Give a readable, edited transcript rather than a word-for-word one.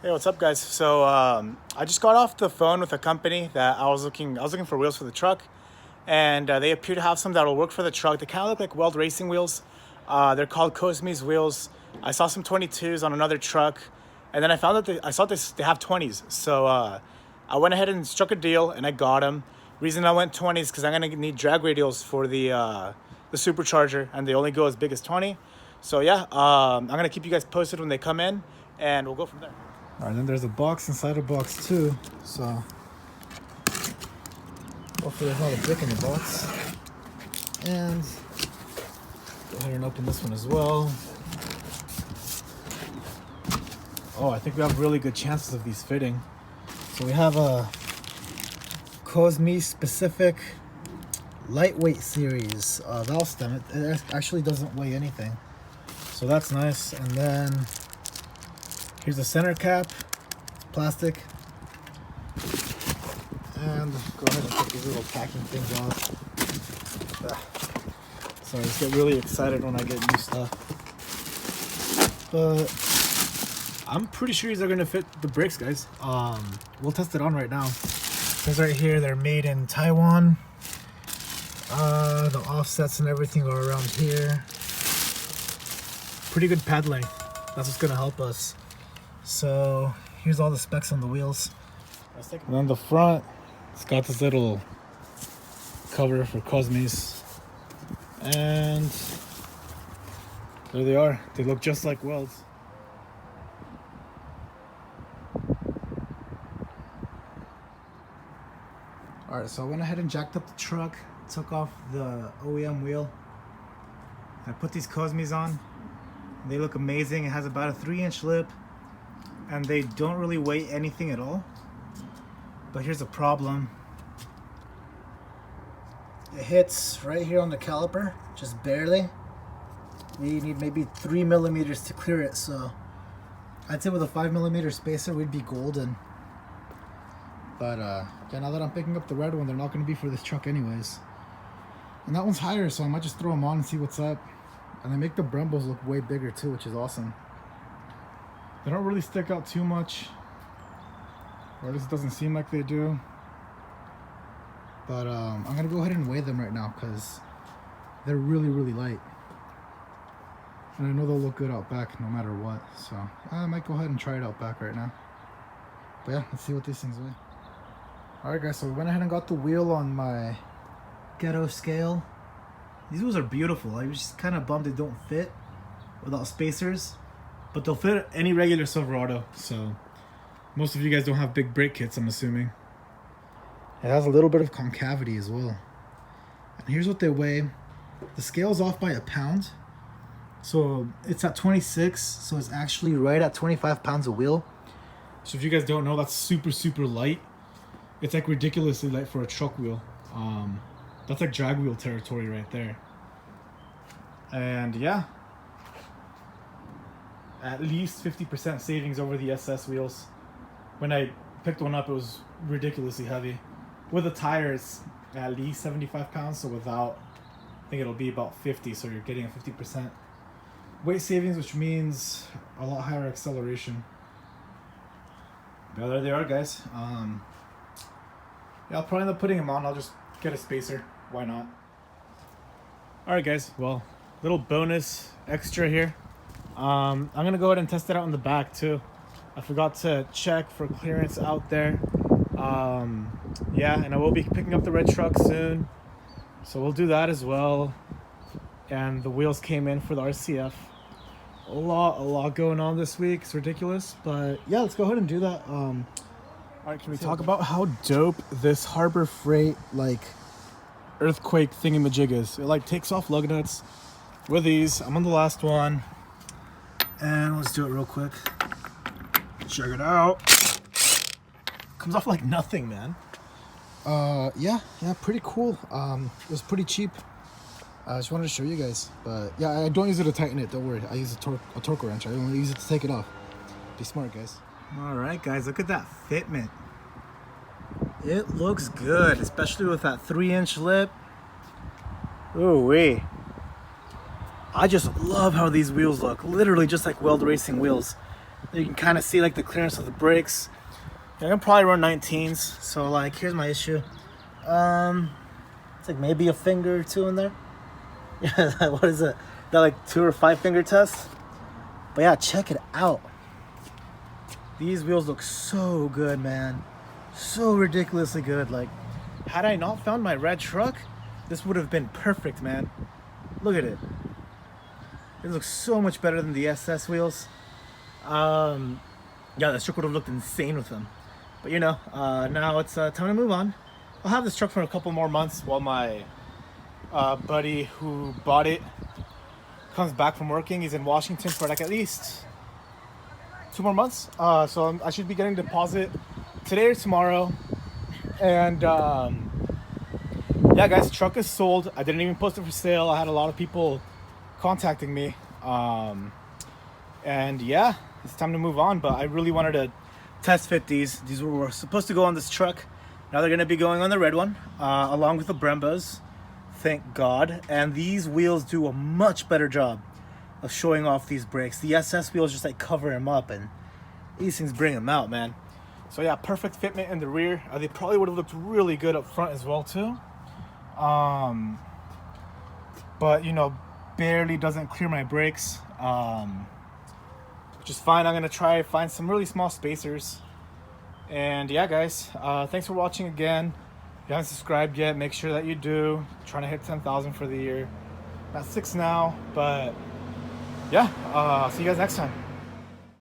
Hey, what's up, guys? So I just got off the phone with a company that I was looking for wheels for the truck, and they appear to have some that'll work for the truck. They kind of look like Weld racing wheels. They're called Cosmis wheels. I saw some 22s on another truck, and then I found that I saw they have 20s. So I went ahead and struck a deal, and I got them. Reason I went 20s because I'm gonna need drag radials for the supercharger, and they only go as big as 20. So yeah, I'm gonna keep you guys posted when they come in, and we'll go from there. All right, then there's a box inside a box too, so hopefully there's not a brick in the box. And go ahead and open this one as well. Oh, I think we have really good chances of these fitting. So we have a Cosmis specific lightweight series valve stem. It actually doesn't weigh anything, so that's nice. And then here's the center cap. It's plastic. And go ahead and take these little packing things off. Sorry, I just get really excited when I get new stuff. But I'm pretty sure these are gonna fit the brakes, guys. We'll test it on right now. Because right here, they're made in Taiwan. The offsets and everything are around here. Pretty good pad length. That's what's gonna help us. So here's all the specs on the wheels. And on the front, it's got this little cover for Cosmis. And there they are. They look just like Welds. Alright, so I went ahead and jacked up the truck, took off the OEM wheel. I put these Cosmis on. They look amazing. It has about a 3-inch lip, and they don't really weigh anything at all. But here's the problem. It hits right here on the caliper, just barely. We need maybe 3 millimeters to clear it, so I'd say with a 5 millimeter spacer we'd be golden. But yeah, now that I'm picking up the red one, they're not going to be for this truck anyways. And that one's higher, so I might just throw them on and see what's up. And they make the Brembos look way bigger too, which is awesome. They don't really stick out too much, or at least it doesn't seem like they do. But I'm gonna go ahead and weigh them right now because they're really light, and I know they'll look good out back no matter what. So I might go ahead and try it out back right now. But yeah, let's see what these things weigh. Alright guys, so we went ahead and got the wheel on my ghetto scale. These wheels are beautiful. I was just kind of bummed they don't fit without spacers, but they'll fit any regular Silverado. So most of you guys don't have big brake kits, I'm assuming. It has a little bit of concavity as well. And here's what they weigh. The scale's off by a pound. So it's at 26, so it's actually right at 25 pounds a wheel. So if you guys don't know, that's super light. It's like ridiculously light for a truck wheel. That's like drag wheel territory right there. And yeah, at least 50% savings over the SS wheels. When I picked one up, it was ridiculously heavy. With the tires, at least 75 pounds, so without, I think it'll be about 50, so you're getting a 50% weight savings, which means a lot higher acceleration. But there they are, guys. Yeah, I'll probably end up putting them on. I'll just get a spacer. Why not? Alright guys, well, little bonus extra here. I'm gonna go ahead and test it out in the back too. I forgot to check for clearance out there. Yeah, and I will be picking up the red truck soon, so we'll do that as well. And the wheels came in for the RCF. A lot going on this week. It's ridiculous, but yeah, let's go ahead and do that. Alright, can we talk about how dope this Harbor Freight like earthquake thingamajig is? It like takes off lug nuts with these. I'm on the last one, and let's do it real quick. Check it out. Comes off like nothing, man. Yeah, pretty cool. It was pretty cheap. I just wanted to show you guys, but yeah, I don't use it to tighten it. Don't worry, I use a torque wrench. I don't use it to take it off. Be smart, guys. All right, guys, look at that fitment. It looks good, especially with that 3-inch lip. Ooh wee. I just love how these wheels look. Literally just like Weld racing wheels. You can kind of see like the clearance of the brakes. Yeah, I'm gonna probably run 19s. So like, here's my issue. It's like maybe a finger or two in there. Yeah, what is it? That like 2 or 5 finger test. But yeah, check it out. These wheels look so good, man. So ridiculously good. Like, had I not found my red truck, this would have been perfect, man. Look at it. It looks so much better than the SS wheels. Yeah, this truck would have looked insane with them. But you know, now it's time to move on. I'll have this truck for a couple more months while my buddy who bought it comes back from working. He's in Washington for like at least 2 more months. So I should be getting a deposit today or tomorrow. And yeah, guys, the truck is sold. I didn't even post it for sale. I had a lot of people contacting me. And yeah, it's time to move on. But I really wanted to test fit these. These were supposed to go on this truck. Now they're going to be going on the red one, along with the Brembos. Thank God. And these wheels do a much better job of showing off these brakes. The SS wheels just like cover them up, and these things bring them out, man. So yeah, perfect fitment in the rear. They probably would have looked really good up front as well too. But you know, barely doesn't clear my brakes. Which is fine. I'm gonna try find some really small spacers. And yeah, guys, thanks for watching again. If you haven't subscribed yet, make sure that you do. Trying to hit 10,000 for the year. At 6 now, but yeah, see you guys next time.